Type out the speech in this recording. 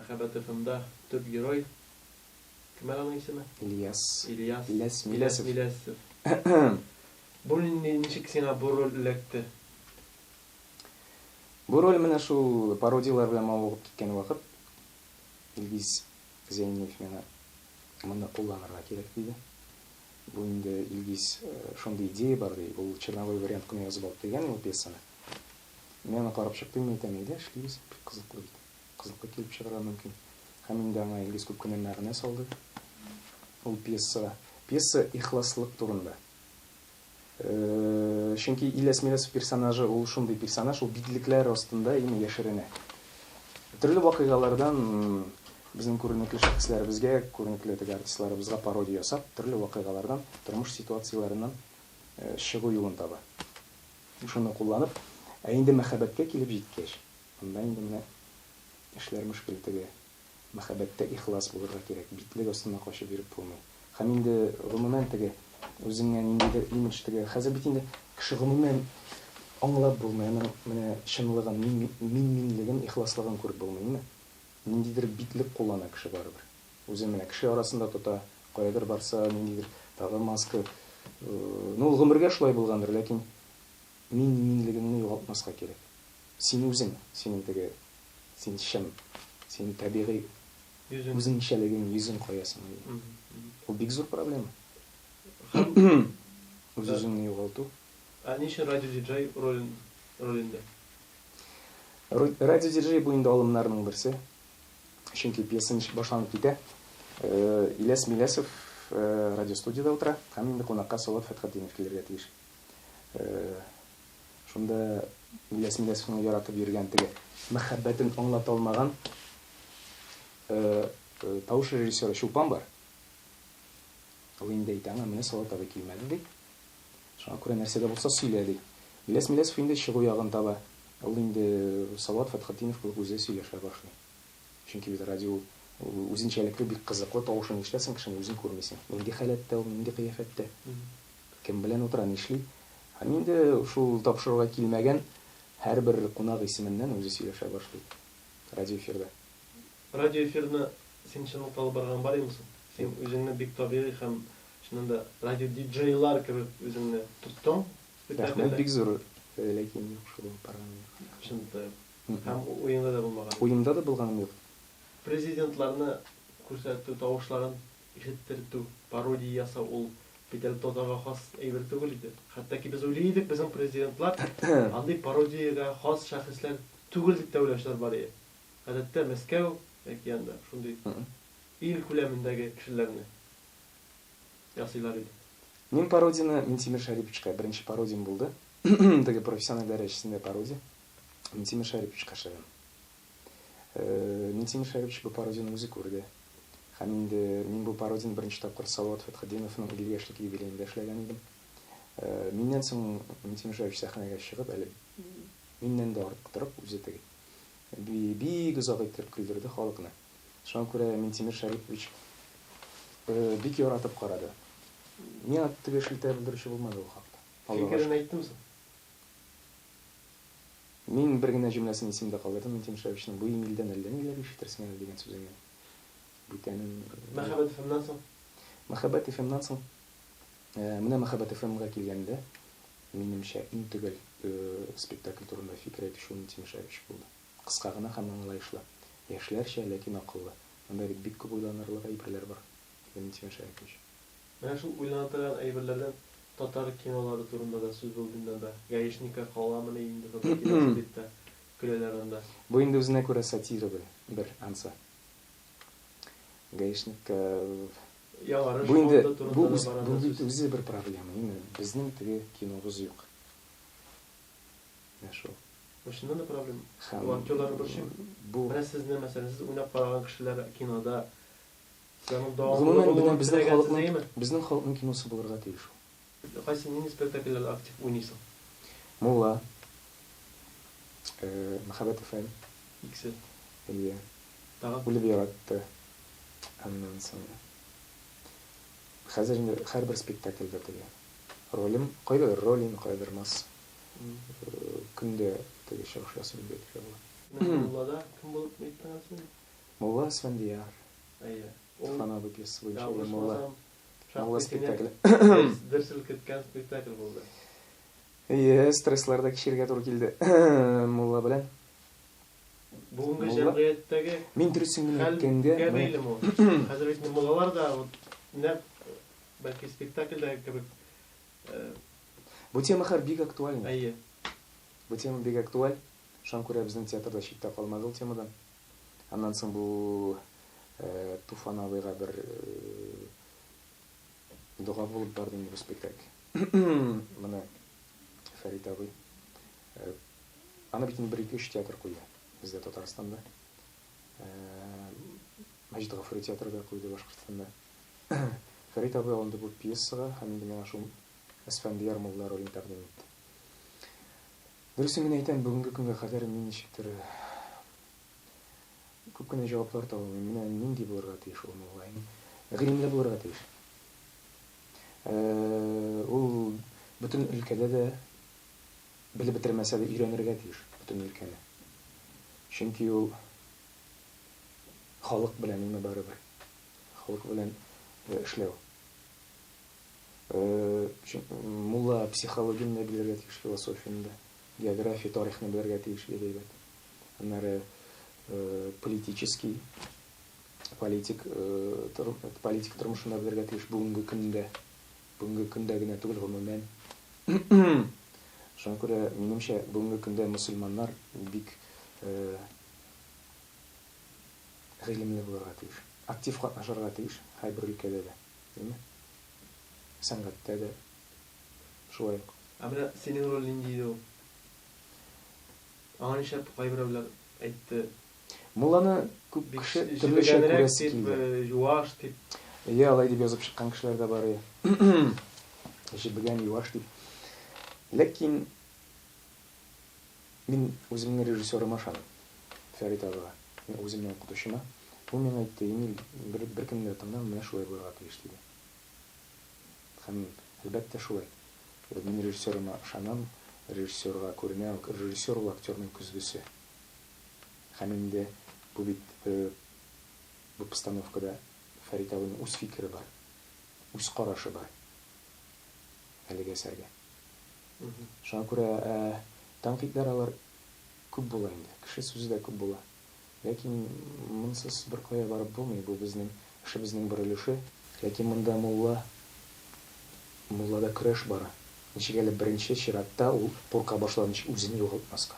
Махаббат ФМ'да төп герой. Кім аның исеме? Ильяс Милесов. Бұл ничек сиңа бу роль эләкте? Бу роль менә шул пародиялар белән мавыгып киткән вакыт Илгиз Зәйнев менә моны кулланырга кирәк диде. Бу инде Илгиз шундый идея бар ди, ул черновой вариант кына язып алып дигән ул пьесаны. Мен аны карап чыктым, әйтәм, әйдә эшлибез, бик кызыклы бит. Кызыклы килеп чыгарга мөмкин. Һәм инде аңа Илгиз күп кенә мәгънә салды. Ул пьеса ихласлык турында. Чөнки Ильяс Милесов персонажы ул шундый персонаж, ул бидлекләр астында име яшеренә. Төрле вакыйгалардан безнең күренекле шәхесләребезгә, күренекле артистларыбызга пародия ясап, төрле вакыйгалардан, тормыш ситуацияларыннан чыгу юлын таба. Шуны кулланып, инде мәхәббәткә килеп җиткәч, анда инде менә эшләр мөшкил теге. Мәхәббәттә ихлас булырга кирәк, битлек астына качып йөреп булмый. Һәм инде гомумән теге үзеңнән ниндидер имидж теге, хәзер бит инде кеше гомумән аңлап булмый, менә чынлыгын, минлеген, ихласлыгын күреп булмый. Ниндидер битлек куллана кеше барыбер. Үзе менә кеше арасында тота, кайдыр барса, ниндидер тагы маска. Ну, гомергә шулай булгандыр, ләкин минлегеңне югалтмаска кирәк. Син үзең, синең теге, син чын, син табигый үзеңчәлегең, йөзең каясың. Ул бик зур проблема. Үзеңне югалту. Ничек радио-диджей ролендә? Радио-диджей бу инде алымнарның берсе. Чөнки пьеса башланып китә. Ильяс Милесов радиостудияда утыра, һәм инде кунакка Салават Фәтхетдинов килергә тиеш. Шунда Ильяс Милесовның яратып йөргән теге мәхәббәтен аңлата алмаган тавыш режиссеры Чулпан бар. Ул инде әйтә, менә Салават абый килмәде ди. Шуңа күрә нәрсәдә булса сөйлә ди. Ильяс Милесов инде чыгу ягын таба. Ул инде Салават Фәтхетдинов булып үзе сөйләшә башлый. Чөнки бит радио үзенчәлекле бик кызыклы тавышын ишетәсең, кешене үзең күрмисең. Нинди халәттә ул, нинди кыяфәттә, кем белән утыра, нишли. Һәм инде шул тапшыруга килмәгән һәрбер кунак исеменнән үзе сөйләшә башлый. Радиоэфирда. Радиоэфирны син чынлап алып барган бар имсың? Син үзеңне бик табигый һәм шунда радио-диджейлар кебек үзеңне тоттың? Рәхмәт, бик зур, ләкин шул барган. Шунда. Һәм уенда да булмаган. Уенда да булганым юк. Президентларны күрсәтү, тавышларын ишеттертү, пародия ясау ул битәл тотага хас әйбер түгел иде. Хәтта ки без уйлыйдык, безнең президентлар андый пародиягә хас шәхесләр түгел дип тә уйлаучылар бар иде. Гадәттә Мәскәү яки анда шундый ил күләмендәге кешеләрне ясыйлар иде. Мин пародияны Минтимер Шариповичка беренче пародиям булды. Теге профессиональ дәрәҗәсендә пародия. Минтимер Шариповичка эшләгән. Минтимер Шарипович бу пародияны үзе күрде. Һәм инде мин бу пародияны беренче тапкыр Салават Фәтхетдиновның 50 яшьлек юбилеенда эшләгән идем. Миннән соң Минтимер Шарипович сәхнәгә чыгып, әле миннән дә артык торып, үзе теге бик озак итеп көлдерде халыкны. Шуңа күрә Минтимер Шарипович бик яратып карады. Миңа теге шелтә белдерүче булмады ул хакта. Фикерен әйттеңме? Мин бер генә җөмләсен исемдә калдырдым. Минтимер Шариповичның бу имилдән әллә ниләр ишетерсең әле дигән сүзен. Бүтәнен Мәхәббәт ФМнан соң. Мәхәббәт ФМнан соң. Менә Мәхәббәт ФМга килгәндә, минемчә, иң түгел спектакль турында фикер әйтүче Минтимер Шарипович булды. Кыска гына һәм аңлаешлы. Яшьләрчә, ләкин акыллы. Анда бик күп уйланырлык әйберләр бар. Минтимер Шарипович. Менә шул уйланатырган әйберләрдән татар кинолары турында да сүз булганда да, Гаишника каламыны инде татар киносы битте, көләләр анда. Бу инде үзенә күрә сатира бер анса. Гаишник бу инде бу үзе бер проблема. Безнең теге кинобыз юк. Яшо. Шунда да проблема. Актерлар борчым. Менә сезне мәсәлән, сез уйнап караган кешеләр кинода безнең халыкның киносы булырга тиеш. Кайсы нинди спектакльләрдә актив уйныйсың? Мулла. Мәхәббәт ФМ. Иксе. Иә. Тагы үлеп яратты. Аннан соң. Хәзер инде һәрбер спектакльдә теге ролем, кайдыр ролем, кайдыр мас. Көндә теге чыгыш ясый бит. Муллада кем булып әйттеңез? Мулла Асфандияр. Әйе. Туфанабы пьеса бойынша. Мулла Мулла спектакль. Дөрсел кеткән спектакль булды. Иә, стрессларда кешерге туры килде. Мулла белән. Бүгенге җәмгыятьтәге Мин дөресен генә хәлгә әйткәндә, бәйле мо. Хәзер бит муллалар да нәкъ бәлки спектакльдә кебек бу тема һәр бик актуаль. әйе. Бу тема бик актуаль. Шуңа күрә безнең театрда читтә калмады ул темадан. Аннан соң бу Туфан абыйга бер дуга булып барды инде бу спектакль. Менә Фәрит абый. Аны бит инде 1-2 театр куйды бездә Татарстанда. Мәҗит Гафури театрында куйды Башкортстанда. Фәрит абый алынды бу пьесага һәм инде менә шул Асфандияр мулла ролен тәкъдим итте. Дөресен генә әйтәм, бүгенге көнгә кадәр мин ничектер күп кенә җаваплар таба алмыйм. Менә нинди булырга тиеш ул мулла? Гыйлемле булырга тиеш. Ул бөтен өлкәдә дә белеп бетермәсә дә өйрәнергә тиеш бөтен өлкәне. Чөнки ул халык белән име барыбер. Халык белән эшләү. Мулла психологияны да белергә тиеш, философияны да, география, тарихны белергә тиеш дип. Аннары политик тормышында белергә тиеш бүгенге көндә генә түгел гомумән. Шуңа күрә минемчә бүгенге көндә мөселманнар бик гыйлемле булырга тиеш. Актив катнашырга тиеш һәрбер өлкәдә дә, димме? Сәнгатьтә дә шулай. Менә синең роль нинди иде ул? Аңа нишләп кайберәүләр әйтте? Мулланы күп кеше төрлечә күрәсе килде. Юаш дип. Иә, алай дип язып чыккан кешеләр дә бар. Җибегән юаш дип. Ләкин мин үземнең режиссерыма ышанам. Фәрит абыга, мин үземнең укытучыма. Ул миңа әйтте, Эмиль, бер кемдә тыңлам, менә шулай булырга тиеш диде. Һәм әлбәттә шулай. Мин режиссерыма ышанам, режиссерга күренә, режиссер ул актерның күзгесе. Һәм инде бу бит бу постановкада Фәрит абыйның үз фикере бар, үз карашы бар. Әлеге әсәргә. Шуңа күрә тәнкыйтьләр алар күп була инде. Кеше сүзе дә күп була. Ләкин монсыз бер кая барып булмый. Бу безнең эшебезнең бер өлеше. Ләкин монда муллада көрәш бара. Ничек әле беренче чиратта ул курка башлаганчы үзен югалтмаска.